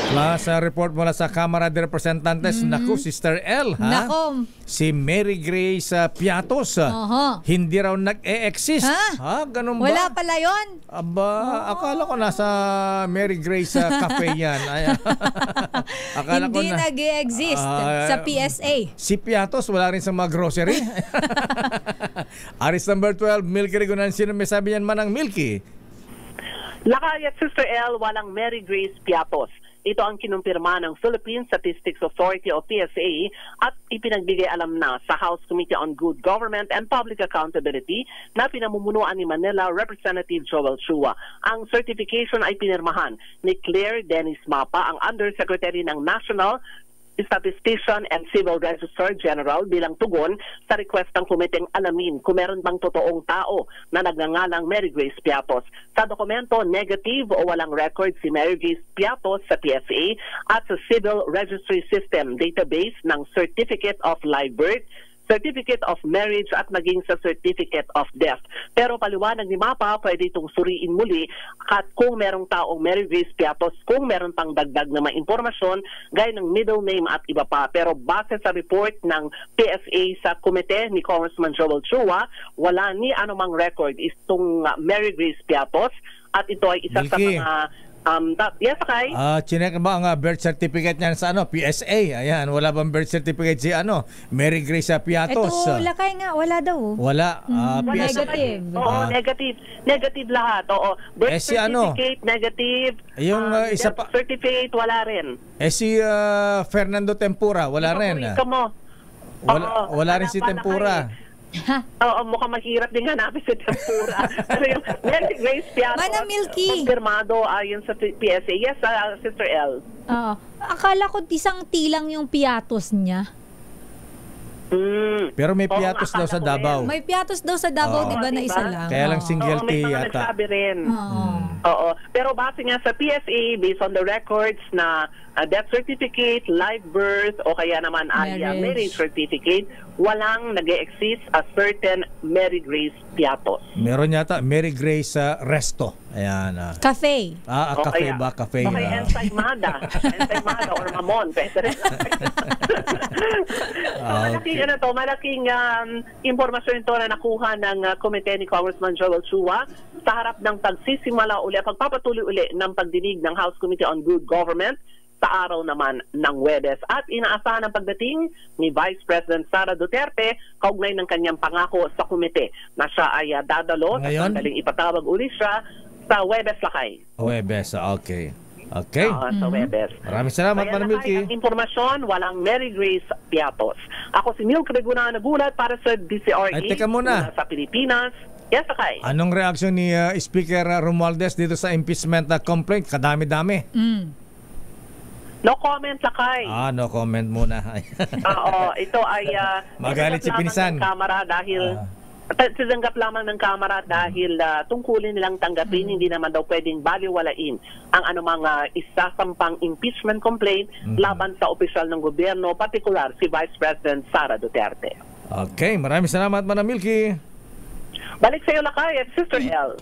Plus, report mula sa Kamara de Representantes. Naku, Sister L, ha? Nako. Si Mary Grace Piatos, hindi raw nag-e-exist. Ha? Ganun ba? Wala pala yun. Aba, akala ko nasa Mary Grace Cafe yan. Akala hindi nag-e-exist sa PSA. Si Piatos, wala rin sa mga grocery. Aris number 12, Milky Regunan. Sino may sabi yan manang Milky? Lakay at Sister L, walang Mary Grace Piatos. Ito ang kinumpirma ng Philippine Statistics Authority o PSA at ipinagbigay alam na sa House Committee on Good Government and Public Accountability na pinamumunuan ni Manila Representative Joel Chua. Ang certification ay pinirmahan ni Claire Dennis Mapa, ang Undersecretary ng National Statistician and Civil Registrar General bilang tugon sa request ng komiteng alamin kung meron bang totoong tao na nagngangalang Mary Grace Piatos. Sa dokumento, negative o walang record si Mary Grace Piatos sa PSA at sa Civil Registry System database ng Certificate of Live Birth, Certificate of Marriage at maging sa Certificate of Death. Pero paliwanag ni Mapa, pwede itong suriin muli at kung merong taong Mary Grace Piatos, kung meron pang dagdag na mga impormasyon gaya ng middle name at iba pa. Pero base sa report ng PSA sa komite ni Congressman Joel Chua, wala ni anumang record itong Mary Grace Piatos at ito ay isa Milky. sa mga yes, Kay? Chinek ba ang birth certificate niyan sa PSA? Ayan, wala bang birth certificate si Mary Grace Piatos? Ito, Lakay nga, wala daw. Wala. Negative. Oo, negative. Negative lahat. Oo. Birth certificate, negative. Yung isa pa. Certificate, wala rin. Si Fernando Tempura, wala rin. Wala rin si Tempura. Oo, mukhang mahirap din hanapin si Tempura. Pero yung Mary Grace Piatos, Manang Milky. kumpirmado ayon sa PSA. Yes, Sister L. Akala ko isang tilang yung Piatos niya. Pero may Piatos daw sa Davao. May Piatos daw sa Davao, di ba, na isa lang? Kaya lang single T may yata. nagsabi rin. Oo. Pero base nga sa PSA, based on the records na death certificate, live birth, o kaya naman marriage certificate, walang nag-e-exist a certain Mary Grace Piatos. Meron yata Mary Grace Resto. Ayan. Cafe. Cafe ba? Cafe. Okay, Ensaymada. Ensaymada or Mamon. Pwede rin. Malaking impormasyon ito na nakuha ng komite ni Congressman Joel Chua sa harap ng pagpapatuloy uli ng pagdinig ng House Committee on Good Government sa araw naman ng Huwebes. At inaasahan ang pagdating ni Vice President Sara Duterte kaugnay ng kanyang pangako sa komite na siya ay dadalo at sandaling ipatawag uli siya sa Huwebes, Lakay. Huwebes, okay. Okay. Sa Huwebes. Maraming salamat, Manang Milky. Ang impormasyon, walang Mary Grace Piatos. Ako si Milky Regunan, nagulat para sa DCRA. Teka muna. Sa Pilipinas. Yes, Lakay. Anong reaksyon ni Speaker Romualdez dito sa impeachment complaint? Kadami-dami. No comment, Lakay. No comment muna. Oo, ito ay magalit si Pinisan. Kamara dahil tinanggap lamang ng Kamara dahil tungkulin nilang tanggapin, hindi naman daw pwedeng baliwalain ang anumang isasampang impeachment complaint laban sa opisyal ng gobyerno, partikular si Vice President Sara Duterte. Okay, maraming salamat, Manang Milky. Balik sa iyo, Lakay at Sister L.